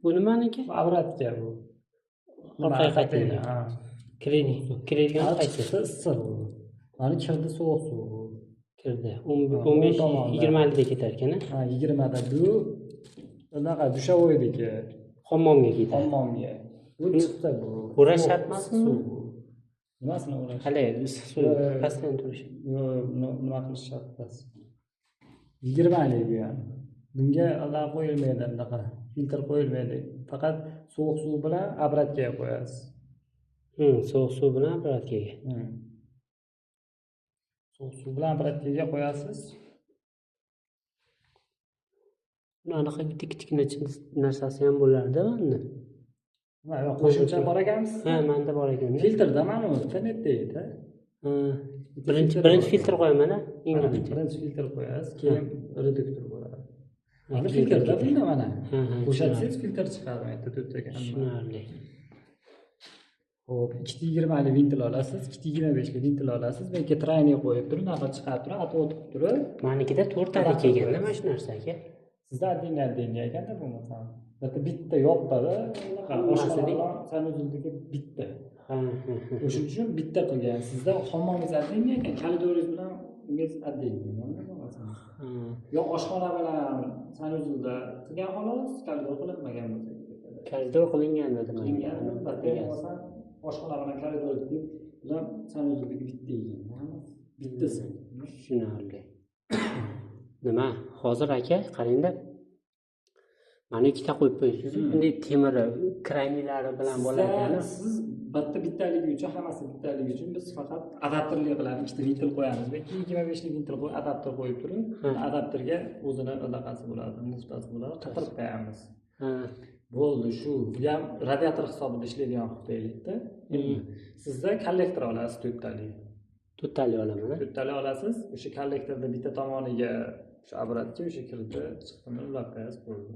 Bu nimaniki? Avratga bu. Orqaga qaytadi. Kiradigan qaysi? Issiq bu. Mana kirdi sovuq suv. Kirdi. 15-20 da ketar ekan. Ha, 20 da bu unaqa dushovoydiki. Hammomga ketadi. Hammomga. Bu chiqdi bu. Urash shart emasmi? Nimasini urash? Qalay, issiq suv pastdan turish. Yo'q, nima qilish shart emas. 20 lik bu ham. Bunga unaqa qo'yilmaydi, unaqa filtr qo'yilmaydi. Faqat sovuq suv bilan obratga qo'yasiz. Sovuq suv bilan obratkaga. Sovuq suv bilan obratkaga qo'yasiz. Anaqa kichik narsasi ham bo'lardi unda. Yo'q, qo'shimcha bor ekansiz? Ha, menda bor ekan. Filtrda mana bu internetda. Birinchi filtr qo'yaman-a? Birinchi filtr qo'yasiz, keyin reduktor bo'ladi. Mana filtrda bunda mana. Bo'shatsangiz filtr chiqadi, aytdi to'rttaga. Tushunarli. Xo'p, 220 lik ventil olasiz, 225 lik ventil olasiz. Men trayni qo'yib turib, naqa chiqarib turib, o'tib turib. Menikida 4 talik kelganda mana shu narsa aka. Sizda addenga ekanda bo'lmasa. Bitta yo'qda-da, unaqa oshxona sanuzuldagi bitta. O'shuning uchun bitta qilgan. Sizda hammongiz addenga ekan, koridoringiz bilan ungiz addenga. Yo'q, oshxona bilan sanuzulda qilgan xolos, koridor qilinmagan bo'lsa. Koridor qilingan dedim. Oshxona bilan koridor deb, ular sanuzuldagi bitta ekan. Bittasi. Tushunarli. Nima? Hozir aka, qarangda. Mana ikkita qo'yib qo'yasiz. Bunday temir kranilari bilan bo'lar ekan. Siz bittaligi uchun, hammasi bittaligi uchun biz faqat adapterli qilamiz. Ikkita ventil qo'yamiz. 225 lik ventil qo'yib, adapter qo'yib turib, adapterga o'zini aloqasi bo'ladi, nuqtasi bo'ladi, qatirib qo'yamiz. Bo'ldi, shu. Bu ham radiator hisobida ishlaydigan qutaylikda. Sizda kollektor olasiz 4 talik. 4 talik olaman. 4 talik olasiz. O'sha kollektorda bitta tomoniga shu obratga o'sha kirdi, chiqdini ulab qo'yasiz, bo'ldi.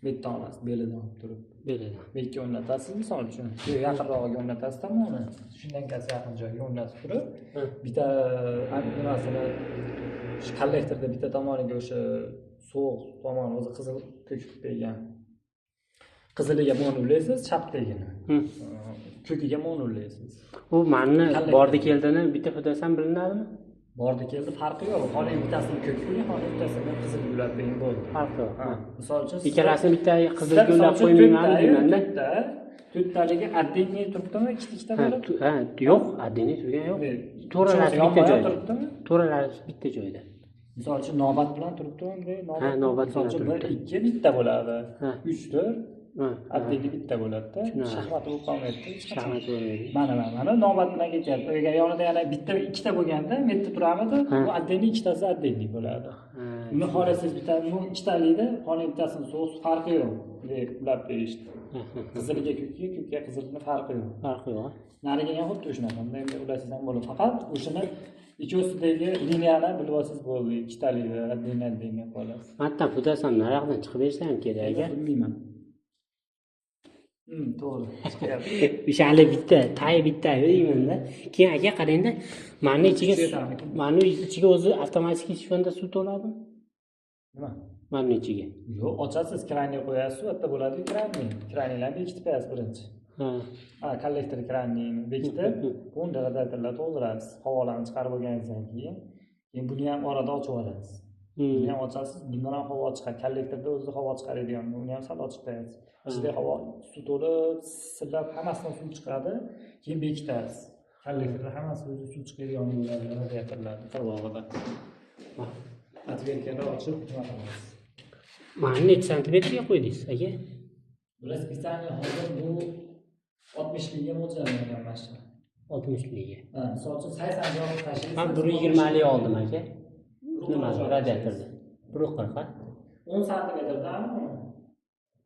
Betdan olasiz, belidan olib turib. Belidan. Betga o'rnatasiz, misol uchun. Yaqinrog'iga o'rnatasiz tomoni. Shundan kasi yaqin joyga o'rnatib turib, bitta nimasini shu kollektorda bitta tomoniga o'sha sovuq tomoni o'zi qizil ko'k qo'ygan. Qiziliga mo'nulaysiz, chapdagini. Ko'kiga mo'nulaysiz. U menni bordi keldini bitta fotosan bilinadimi? Bordi keldi, farqi yo'q. Hozir bittasini ko'k qo'ying, hozir bittasini qizil yo'lab qo'ying, bo'ldi. Farqi yo'q. Misol uchun ikkalasini bitta qizil yo'lab qo'ymayman deymanda. 4 taliga addenniy turibdimi? Ikkita bo'lib? Ha, yo'q, addenniy turgan yo'q. To'ralari bitta joyda. To'ralari bitta joyda. Misol uchun navbat bilan turibdimi? Ha, navbat bilan turibdi. 1 2 bitta bo'ladi. 3 4 addenniy bitta bo'ladi-da. Shaxmat bo'lib qolmaydi. Shaxmat bo'lmaydi. Mana navbat bilan ketyapti. Yonida yana bitta ikkita bo'lganda, bu yerda turamidi, bu addenniy, ikkitasi addenniy bo'ladi. Uni xohlasangiz bitta, bu ikkitalikda, xohlagan bittasini so'z farqi yo'q. Deb ulab berishdi. Qiziliga ko'kka, ko'kka qizilni farqi yo'q. Farqi yo'q. Nariga ham xuddi shunaqa. Bunday ulasangiz ham bo'ladi. Faqat o'shini ikkosidagi liniyani bilib olsangiz bo'ldi. Ikkitalikda addenniy qolasiz. Hatto fotosan naraqdan chiqib bersa ham kerak aka. Bilmayman. To'g'ri. O'shali bitta, tay bitta deymanda. Keyin aka qarangda, mani ichiga o'zi avtomatik ishfonda suv to'ladimi? Nima? Mani ichiga. Yo'q, ochasiz, kranni qo'yasiz, u yerda bo'ladi kranni. Krannilarni bekitib qo'yasiz birinchi. Kollektor krannini bekitib, unda radiatorlar to'ldirasiz. Havolarni chiqarib bo'lganingizdan keyin buni ham orada ochib yuborasiz. Buni ham ochasiz, bundan ham havo chiqadi. Kollektorda o'zida havo chiqaradigan, uni ham sal ochib qo'yasiz. Ichida havo suv to'lib, sillab hammasidan suv chiqadi, keyin bekitasiz. Kollektorda hammasi o'zi suv chiqadigan bo'ladi radiatorlarning qirg'og'ida. Atverkani ochib nima qilasiz? Mana necha santimetrga qo'ydingiz aka? Расписание hozir bu 60 liga mo'ljallangan mashina. 60 liga. Misol uchun 80 joy tashlaysiz. Men 120 lik oldim aka. Nima radiatorda? 140. 10 santimetrdan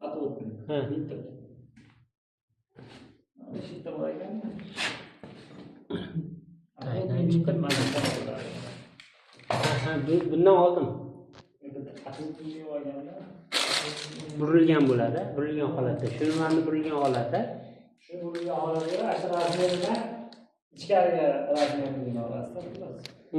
atotni. Bitta. Bitta bor ekan. Aynan chiqib mana bo'ladi. Bundan oldim. Burilgan bo'ladi, burilgan holatda. Shuni mana burilgan holatda. Shu burilgan holatda ashra razmerida ichkariga razmerini olasiz.